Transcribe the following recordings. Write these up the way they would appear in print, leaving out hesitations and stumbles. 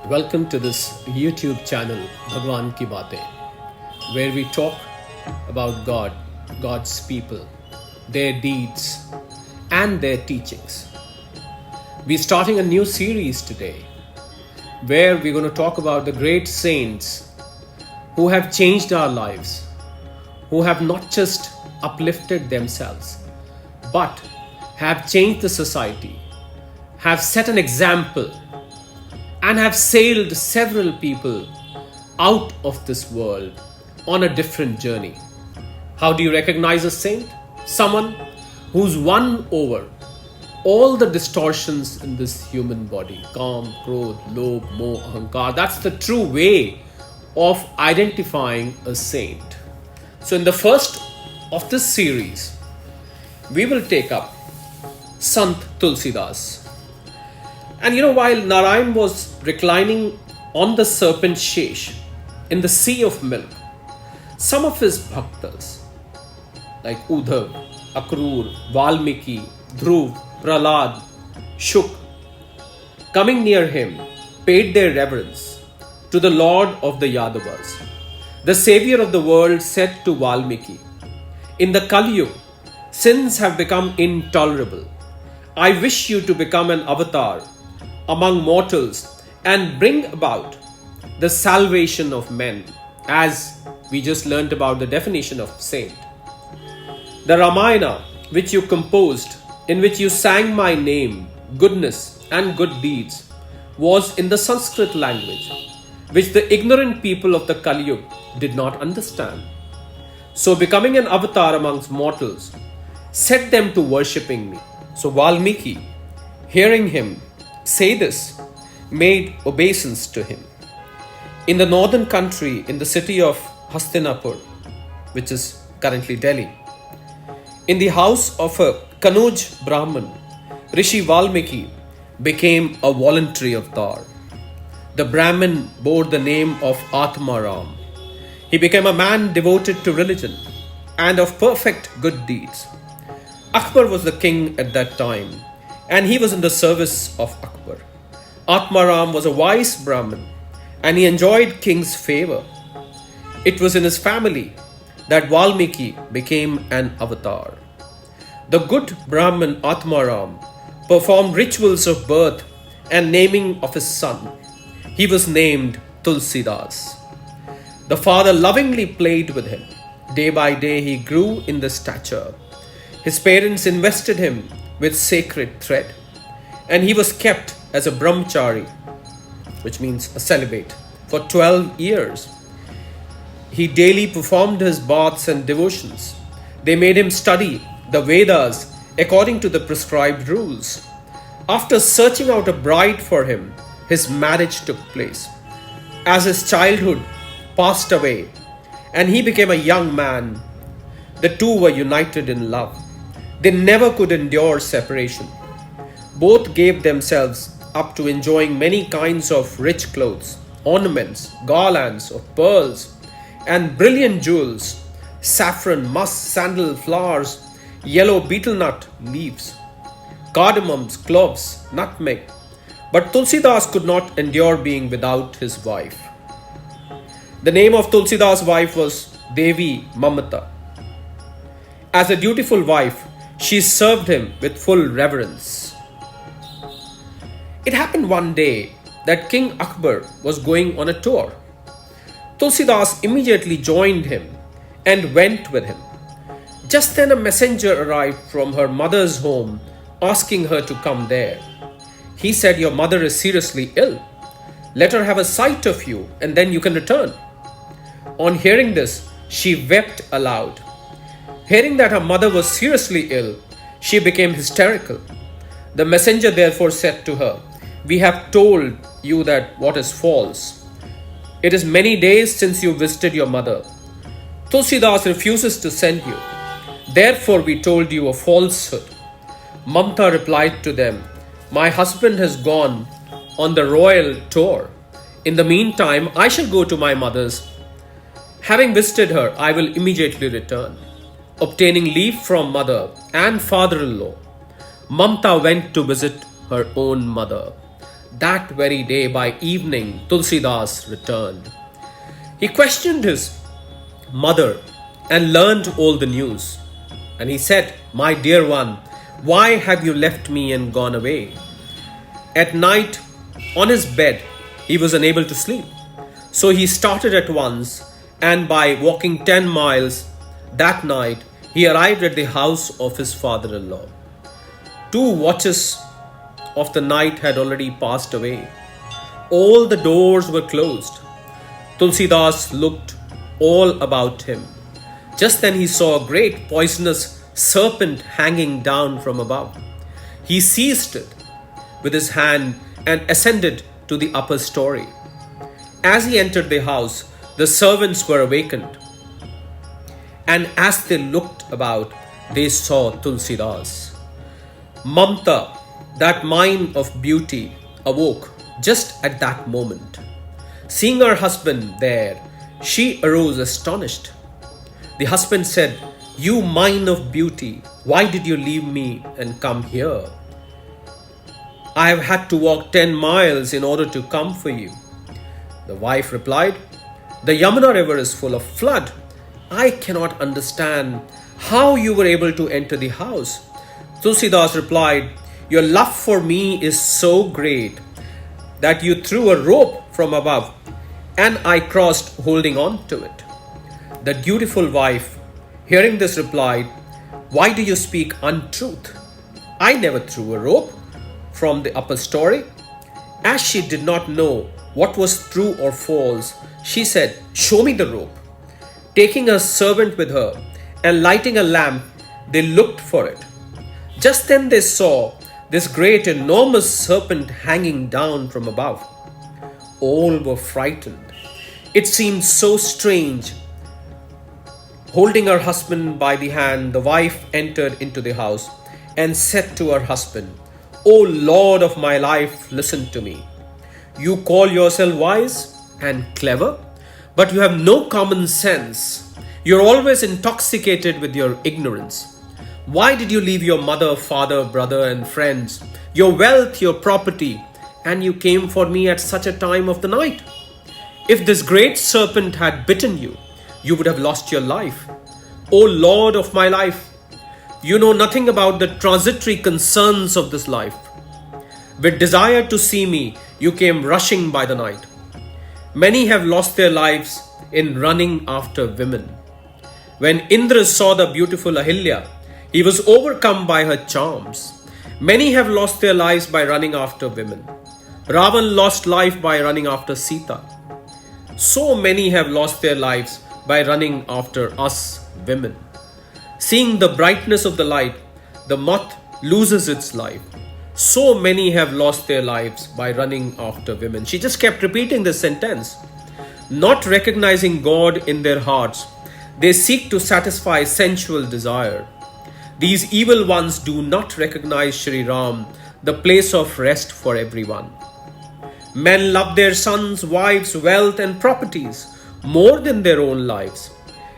Welcome to this YouTube channel, Bhagwan Ki Baatein, where we talk about God, God's people, their deeds, and their teachings. We're starting a new series today, where we're going to talk about the great saints who have changed our lives, who have not just uplifted themselves, but have changed the society, have set an example, and have sailed several people out of this world on a different journey. How do you recognize a saint? Someone who's won over all the distortions in this human body. Kam, Krodh, Lobh, Moh, Ahankar. That's the true way of identifying a saint. So in the first of this series, we will take up Sant Tulsidas. And while Narayan was reclining on the serpent Shesh in the sea of milk, some of his bhaktas like Uddhav, Akrur, Valmiki, Dhruv, Prahlad, Shuk, coming near him, paid their reverence to the Lord of the Yadavas. The Savior of the world said to Valmiki, "In the Kali Yuga, sins have become intolerable. I wish you to become an avatar among mortals and bring about the salvation of men," as we just learnt about the definition of saint. The Ramayana, which you composed, in which you sang my name, goodness and good deeds, was in the Sanskrit language, which the ignorant people of the Kali Yuga did not understand. So becoming an avatar amongst mortals set them to worshipping me. So Valmiki, hearing him say this, made obeisance to him. In the northern country, in the city of Hastinapur, which is currently Delhi, in the house of a Kanuj Brahman, Rishi Valmiki became a voluntary avatar. The Brahmin bore the name of Atmaram. He became a man devoted to religion and of perfect good deeds. Akbar was the king at that time, and he was in the service of Akbar. Atmaram was a wise Brahmin, and he enjoyed king's favor. It was in his family that Valmiki became an avatar. The good Brahmin Atmaram performed rituals of birth and naming of his son. He was named Tulsidas. The father lovingly played with him. Day by day he grew in the stature. His parents invested him with sacred thread, and he was kept as a brahmachari, which means a celibate, for 12 years. He daily performed his baths and devotions. They made him study the Vedas according to the prescribed rules. After searching out a bride for him, his marriage took place. As his childhood passed away and he became a young man, the two were united in love. They never could endure separation. Both gave themselves up to enjoying many kinds of rich clothes, ornaments, garlands of pearls, and brilliant jewels, saffron, musk, sandal flowers, yellow betel nut leaves, cardamoms, cloves, nutmeg. But Tulsidas could not endure being without his wife. The name of Tulsidas' wife was Devi Mamata. As a dutiful wife, she served him with full reverence. It happened one day that King Akbar was going on a tour. Tulsidas immediately joined him and went with him. Just then a messenger arrived from her mother's home asking her to come there. He said, "Your mother is seriously ill. Let her have a sight of you and then you can return." On hearing this, she wept aloud. Hearing that her mother was seriously ill, she became hysterical. The messenger therefore said to her, "We have told you that what is false. It is many days since you visited your mother. Tulsidas refuses to send you. Therefore we told you a falsehood." Mamta replied to them, "My husband has gone on the royal tour. In the meantime, I shall go to my mother's. Having visited her, I will immediately return." Obtaining leave from mother and father-in-law, Mamta went to visit her own mother. that very day by evening, Tulsidas returned. He questioned his mother and learned all the news. And he said, "My dear one, why have you left me and gone away?" At night, on his bed, he was unable to sleep. So he started at once, and by walking 10 miles that night, he arrived at the house of his father-in-law. 2 watches of the night had already passed away. All the doors were closed. Tulsidas looked all about him. Just then he saw a great poisonous serpent hanging down from above. He seized it with his hand and ascended to the upper story. As he entered the house, the servants were awakened. And as they looked about, they saw Tulsidas. Mamta, that mine of beauty, awoke just at that moment. Seeing her husband there, she arose astonished. The husband said, "You mine of beauty, why did you leave me and come here? I have had to walk 10 miles in order to come for you." The wife replied, "The Yamuna river is full of flood. I cannot understand how you were able to enter the house." Tulsidas replied, "Your love for me is so great that you threw a rope from above and I crossed holding on to it." The dutiful wife, hearing this, replied, "Why do you speak untruth? I never threw a rope from the upper story." As she did not know what was true or false, she said, "Show me the rope." Taking a servant with her and lighting a lamp, they looked for it. Just then they saw this great enormous serpent hanging down from above. All were frightened. It seemed so strange. Holding her husband by the hand, the wife entered into the house and said to her husband, "O Lord of my life, listen to me. You call yourself wise and clever, but you have no common sense. You're always intoxicated with your ignorance. Why did you leave your mother, father, brother, and friends, your wealth, your property, and you came for me at such a time of the night? If this great serpent had bitten you, you would have lost your life. O Lord of my life, you know nothing about the transitory concerns of this life. With desire to see me, you came rushing by the night. Many have lost their lives in running after women. When Indra saw the beautiful Ahilya, he was overcome by her charms. Many have lost their lives by running after women. Ravan lost life by running after Sita. So many have lost their lives by running after us women. Seeing the brightness of the light, the moth loses its life. So many have lost their lives by running after women." She just kept repeating this sentence. Not recognizing God in their hearts, they seek to satisfy sensual desire. These evil ones do not recognize Shri Ram, the place of rest for everyone. Men love their sons, wives, wealth, and properties more than their own lives.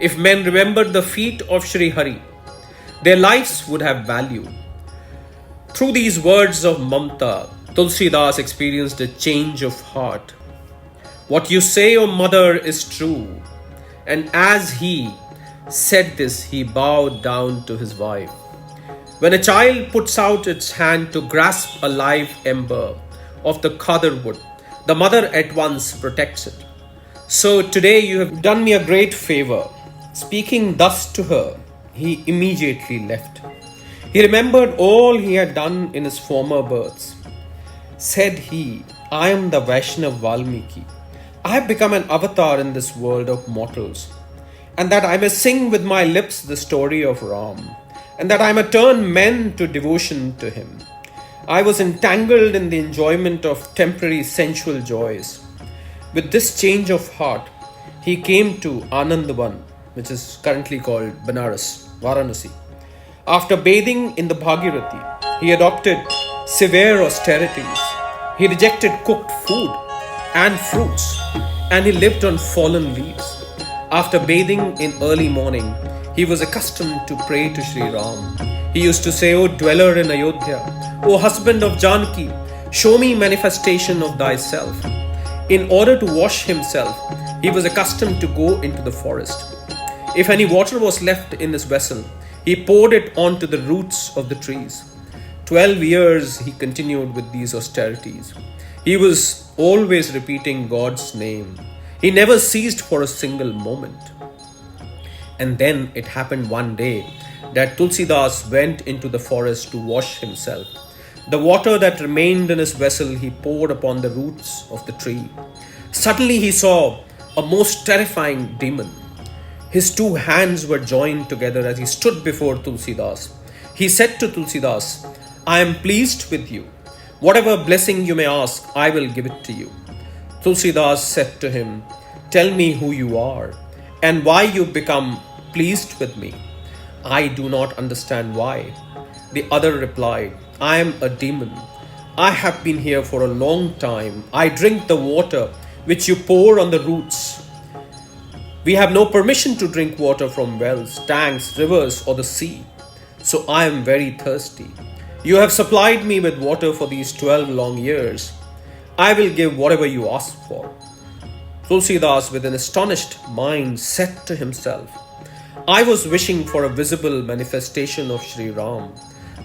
If men remembered the feet of Shri Hari, their lives would have value. Through these words of Mamta, Tulsidas experienced a change of heart. "What you say, O mother, is true." And as he said this, he bowed down to his wife. When a child puts out its hand to grasp a live ember of the khadar wood, the mother at once protects it. So today you have done me a great favor. Speaking thus to her, he immediately left. He remembered all he had done in his former births. Said he, "I am the Vaishnav Valmiki. I have become an avatar in this world of mortals, and that I may sing with my lips the story of Ram, and that I may turn men to devotion to him. I was entangled in the enjoyment of temporary sensual joys. With this change of heart, he came to Anandvan, which is currently called Banaras, Varanasi. After bathing in the Bhagirathi, he adopted severe austerities. He rejected cooked food and fruits, and he lived on fallen leaves. After bathing in early morning, he was accustomed to pray to Sri Ram. He used to say, "O dweller in Ayodhya, O husband of Janki, Show me manifestation of thyself. In order to wash himself, he was accustomed to go into the forest. If any water was left in his vessel, he poured it onto the roots of the trees. 12 years he continued with these austerities. He was always repeating God's name. He never ceased for a single moment. And then it happened one day that Tulsidas went into the forest to wash himself. The water that remained in his vessel he poured upon the roots of the tree. Suddenly he saw a most terrifying demon. His two hands were joined together as he stood before Tulsidas. He said to Tulsidas, I am pleased with you. Whatever blessing you may ask, I will give it to you. Tulsidas said to him, Tell me who you are and why you become pleased with me. I do not understand why. The other replied, I am a demon. I have been here for a long time. I drink the water which you pour on the roots. We have no permission to drink water from wells, tanks, rivers, or the sea. So I am very thirsty. You have supplied me with water for these 12 long years. I will give whatever you ask for. Tulsidas, with an astonished mind, said to himself, I was wishing for a visible manifestation of Sri Ram.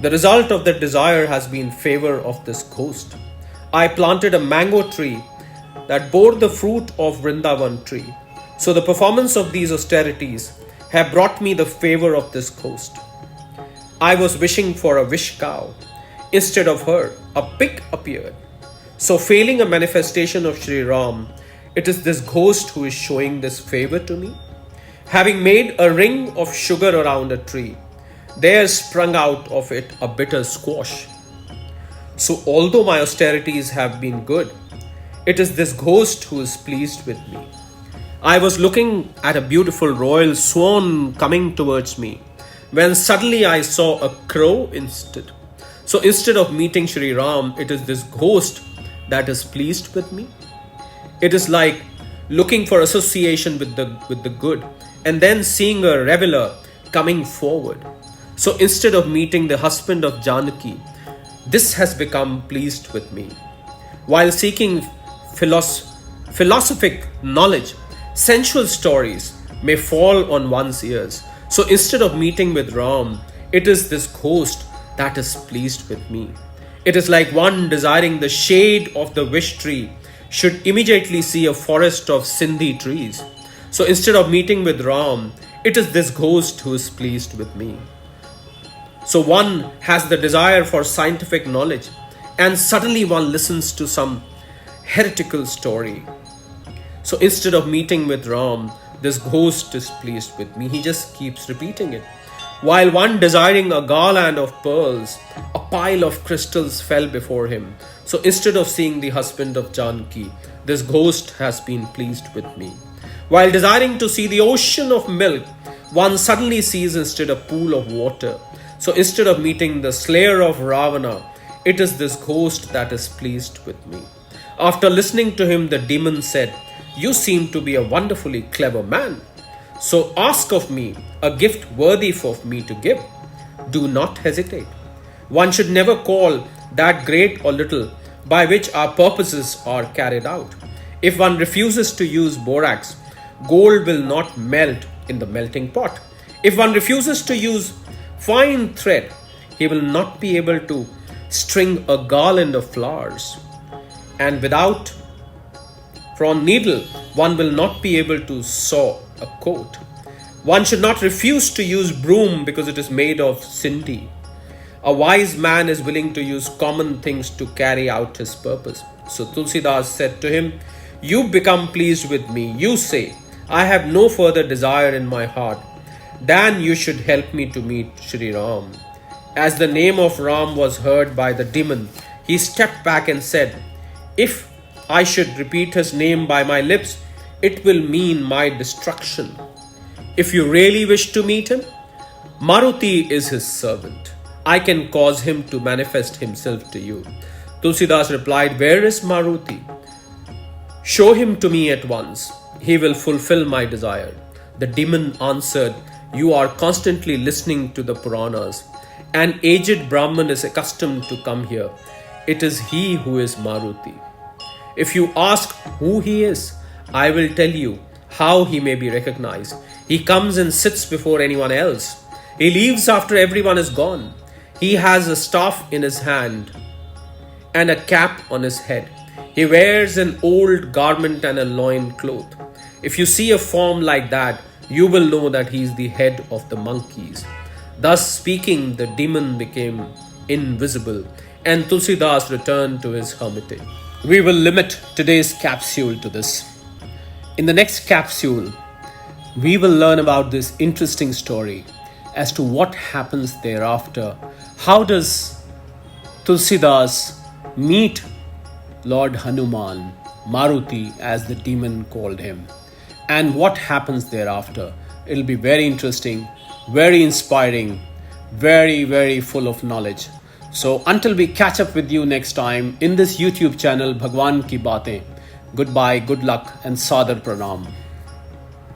The result of that desire has been favor of this ghost. I planted a mango tree that bore the fruit of Vrindavan tree. So the performance of these austerities have brought me the favor of this ghost. I was wishing for a wish cow. Instead of her, a pig appeared. So failing a manifestation of Sri Ram, it is this ghost who is showing this favor to me. Having made a ring of sugar around a tree, there sprung out of it a bitter squash. So although my austerities have been good, it is this ghost who is pleased with me. I was looking at a beautiful royal swan coming towards me, when suddenly I saw a crow instead. So instead of meeting Sri Ram, it is this ghost that is pleased with me. It is like looking for association with the good and then seeing a reveler coming forward. So instead of meeting the husband of Janaki, this has become pleased with me. While seeking philosophic knowledge, sensual stories may fall on one's ears. So instead of meeting with Ram, it is this ghost that is pleased with me. It is like one desiring the shade of the wish tree should immediately see a forest of Sindhi trees. So instead of meeting with Ram, it is this ghost who is pleased with me. So one has the desire for scientific knowledge and suddenly one listens to some heretical story. So instead of meeting with Ram, this ghost is pleased with me. He just keeps repeating it. While one desiring a garland of pearls, a pile of crystals fell before him. So instead of seeing the husband of Janaki, this ghost has been pleased with me. While desiring to see the ocean of milk, one suddenly sees instead a pool of water. So instead of meeting the slayer of Ravana, it is this ghost that is pleased with me. After listening to him, the demon said, You seem to be a wonderfully clever man. So ask of me a gift worthy for me to give. Do not hesitate. One should never call that great or little by which our purposes are carried out. If one refuses to use borax, gold will not melt in the melting pot. If one refuses to use fine thread, he will not be able to string a garland of flowers. And without from needle, one will not be able to sew a coat. One should not refuse to use broom because it is made of Sindhi. A wise man is willing to use common things to carry out his purpose. So Tulsidas said to him, You become pleased with me. You say, I have no further desire in my heart than you should help me to meet Sri Ram. As the name of Ram was heard by the demon, he stepped back and said, If I should repeat his name by my lips, it will mean my destruction. If you really wish to meet him, Maruti is his servant. I can cause him to manifest himself to you. Tulsidas replied, Where is Maruti? Show him to me at once. He will fulfill my desire. The demon answered, You are constantly listening to the Puranas. An aged Brahman is accustomed to come here. it is he who is Maruti. If you ask who he is, I will tell you how he may be recognized. He comes and sits before anyone else. He leaves after everyone is gone. He has a staff in his hand and a cap on his head. He wears an old garment and a loin cloth. If you see a form like that, you will know that he is the head of the monkeys. Thus speaking, the demon became invisible, and Tulsidas returned to his hermitage. We will limit today's capsule to this. In the next capsule, we will learn about this interesting story as to what happens thereafter. How does Tulsidas meet Lord Hanuman, Maruti as the demon called him, and what happens thereafter? It'll be very interesting, very inspiring, very, very full of knowledge. So until we catch up with you next time in this YouTube channel, Bhagwan Ki Baatein, goodbye, good luck, and Sadar Pranam.